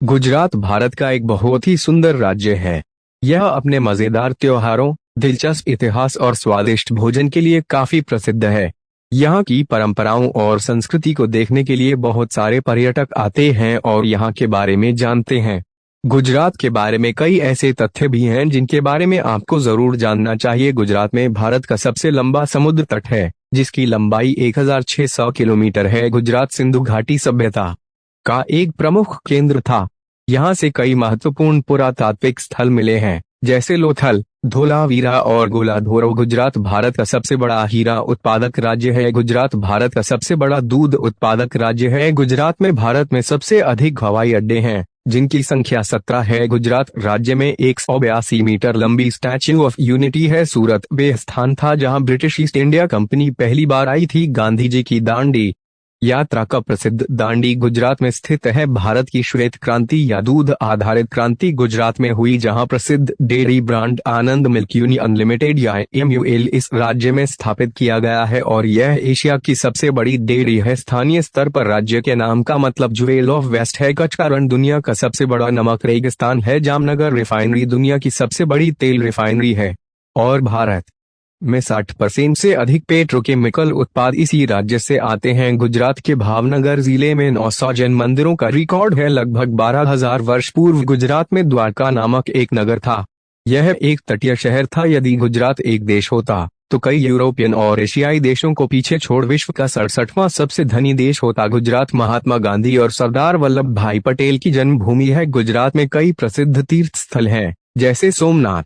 गुजरात भारत का एक बहुत ही सुंदर राज्य है। यह अपने मजेदार त्योहारों, दिलचस्प इतिहास और स्वादिष्ट भोजन के लिए काफी प्रसिद्ध है। यहाँ की परंपराओं और संस्कृति को देखने के लिए बहुत सारे पर्यटक आते हैं और यहाँ के बारे में जानते हैं। गुजरात के बारे में कई ऐसे तथ्य भी हैं जिनके बारे में आपको जरूर जानना चाहिए। गुजरात में भारत का सबसे लंबा समुद्र तट है, जिसकी लंबाई 1600 किलोमीटर है। गुजरात सिंधु घाटी सभ्यता का एक प्रमुख केंद्र था। यहाँ से कई महत्वपूर्ण पुरातात्विक स्थल मिले हैं, जैसे लोथल, धोलावीरा और गोलाधोरो। गुजरात भारत का सबसे बड़ा हीरा उत्पादक राज्य है। गुजरात भारत का सबसे बड़ा दूध उत्पादक राज्य है। गुजरात में भारत में सबसे अधिक हवाई अड्डे हैं, जिनकी संख्या 17 है। गुजरात राज्य में 182 मीटर लंबी स्टैच्यू ऑफ यूनिटी है। सूरत वे स्थान था जहां ब्रिटिश ईस्ट इंडिया कंपनी पहली बार आई थी। गांधी जी की दांडी यात्रा का प्रसिद्ध दांडी गुजरात में स्थित है। भारत की श्वेत क्रांति या दूध आधारित क्रांति गुजरात में हुई, जहां प्रसिद्ध डेयरी ब्रांड आनंद मिल्क यूनियन लिमिटेड या एमयूएल इस राज्य में स्थापित किया गया है और यह एशिया की सबसे बड़ी डेयरी है। स्थानीय स्तर पर राज्य के नाम का मतलब ज्वेल ऑफ वेस्ट है। कच्छ का रण दुनिया का सबसे बड़ा नमक रेगिस्तान है। जामनगर रिफाइनरी दुनिया की सबसे बड़ी तेल रिफाइनरी है और भारत में 60% से अधिक पेट्रोकेमिकल उत्पाद इसी राज्य से आते हैं। गुजरात के भावनगर जिले में 900 जैन मंदिरों का रिकॉर्ड है। लगभग 12,000 वर्ष पूर्व गुजरात में द्वारका नामक एक नगर था। यह एक तटीय शहर था। यदि गुजरात एक देश होता तो कई यूरोपियन और एशियाई देशों को पीछे छोड़ विश्व का 67वां सबसे धनी देश होता। गुजरात महात्मा गांधी और सरदार वल्लभ भाई पटेल की जन्मभूमि है। गुजरात में कई प्रसिद्ध तीर्थ स्थल हैं, जैसे सोमनाथ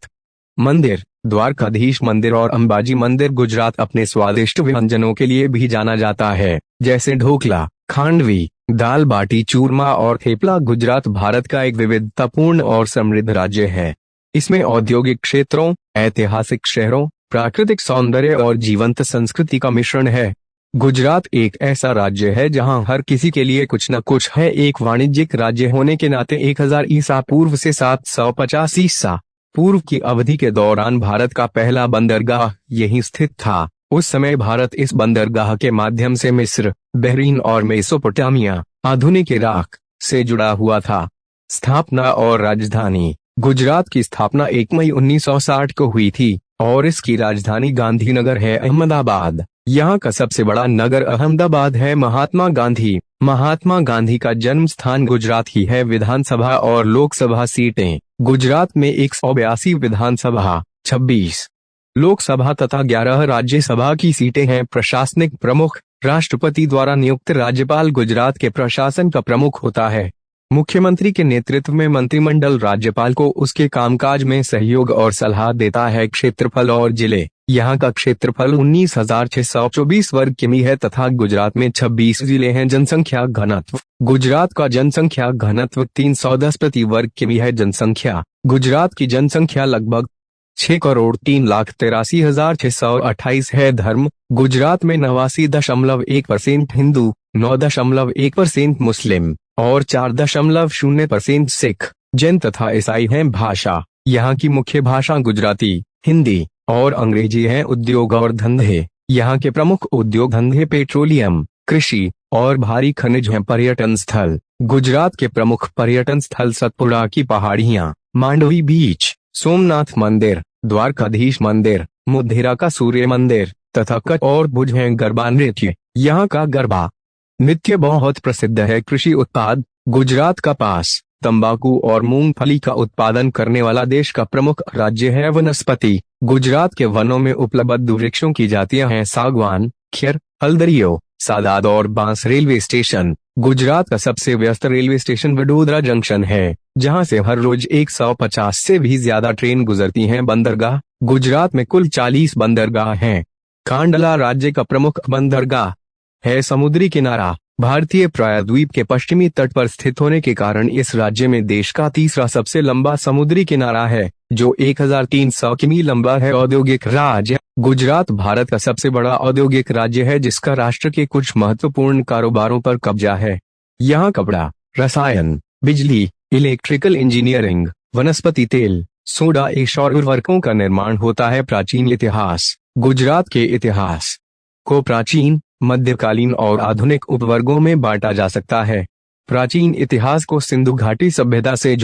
मंदिर, द्वारकाधीश मंदिर और अंबाजी मंदिर। गुजरात अपने स्वादिष्ट व्यंजनों के लिए भी जाना जाता है, जैसे ढोकला, खांडवी, दाल बाटी चूरमा और थेपला। गुजरात भारत का एक विविधतापूर्ण और समृद्ध राज्य है। इसमें औद्योगिक क्षेत्रों, ऐतिहासिक शहरों, प्राकृतिक सौंदर्य और जीवंत संस्कृति का मिश्रण है। गुजरात एक ऐसा राज्य है जहां हर किसी के लिए कुछ न कुछ है। एक वाणिज्यिक राज्य होने के नाते 1000 ईसा पूर्व से 750 ईसा पूर्व की अवधि के दौरान भारत का पहला बंदरगाह यहीं स्थित था। उस समय भारत इस बंदरगाह के माध्यम से मिस्र, बहरीन और मेसोपोटामिया, आधुनिक इराक से जुड़ा हुआ था। स्थापना और राजधानी। गुजरात की स्थापना 1 मई 1960 को हुई थी और इसकी राजधानी गांधीनगर है। अहमदाबाद यहाँ का सबसे बड़ा नगर अहमदाबाद है। महात्मा गांधी का जन्म स्थान गुजरात ही है। विधानसभा और लोकसभा सीटें। गुजरात में 182 विधानसभा, 26 लोकसभा तथा 11 राज्यसभा की सीटें हैं। प्रशासनिक प्रमुख राष्ट्रपति द्वारा नियुक्त राज्यपाल गुजरात के प्रशासन का प्रमुख होता है। मुख्यमंत्री के नेतृत्व में मंत्रिमंडल राज्यपाल को उसके कामकाज में सहयोग और सलाह देता है। क्षेत्रफल और जिले। यहाँ का क्षेत्रफल 19,624 वर्ग किमी है तथा गुजरात में 26 जिले हैं। जनसंख्या घनत्व। गुजरात का जनसंख्या घनत्व 310 प्रति वर्ग किमी है। जनसंख्या। गुजरात की जनसंख्या लगभग 6,03,83,628 है। धर्म। गुजरात में 89.1% हिंदू, 9.1% मुस्लिम और 4.0% सिख, जैन तथा ईसाई हैं। भाषा। यहाँ की मुख्य भाषा गुजराती, हिंदी और अंग्रेजी है। उद्योग और धंधे। यहाँ के प्रमुख उद्योग धंधे पेट्रोलियम, कृषि और भारी खनिज हैं। पर्यटन स्थल। गुजरात के प्रमुख पर्यटन स्थल सतपुड़ा की पहाड़ियाँ, मांडवी बीच, सोमनाथ मंदिर, द्वारकाधीश मंदिर, मोढेरा का सूर्य मंदिर तथा कच्छ और भुज हैं। गरबा नृत्य। यहाँ का गरबा नृत्य बहुत प्रसिद्ध है। कृषि उत्पाद। गुजरात कपास, तंबाकू और मूंगफली का उत्पादन करने वाला देश का प्रमुख राज्य है। वनस्पति। गुजरात के वनों में उपलब्ध वृक्षों की जातियां हैं सागवान, खेर, हल्दरियो, सादात और बांस। Railway station. गुजरात का सबसे व्यस्त रेलवे स्टेशन वडोदरा जंक्शन है, जहां से हर रोज 150 से भी ज्यादा ट्रेन गुजरती हैं। बंदरगाह। गुजरात में कुल 40 बंदरगाह हैं। कांडला राज्य का प्रमुख बंदरगाह है। समुद्री किनारा। भारतीय प्रायद्वीप के पश्चिमी तट पर स्थित होने के कारण इस राज्य में देश का तीसरा सबसे लंबा समुद्री किनारा है, जो 1300 किमी लंबा है। औद्योगिक राज्य। गुजरात भारत का सबसे बड़ा औद्योगिक राज्य है, जिसका राष्ट्र के कुछ महत्वपूर्ण कारोबारों पर कब्जा है। यहाँ कपड़ा, रसायन, बिजली, इलेक्ट्रिकल इंजीनियरिंग, वनस्पति तेल, सोडा ऐश और उर्वरकों का निर्माण होता है। प्राचीन इतिहास। गुजरात के इतिहास को प्राचीन, मध्यकालीन और आधुनिक उपवर्गों में बांटा जा सकता है। प्राचीन इतिहास को सिंधु घाटी सभ्यता से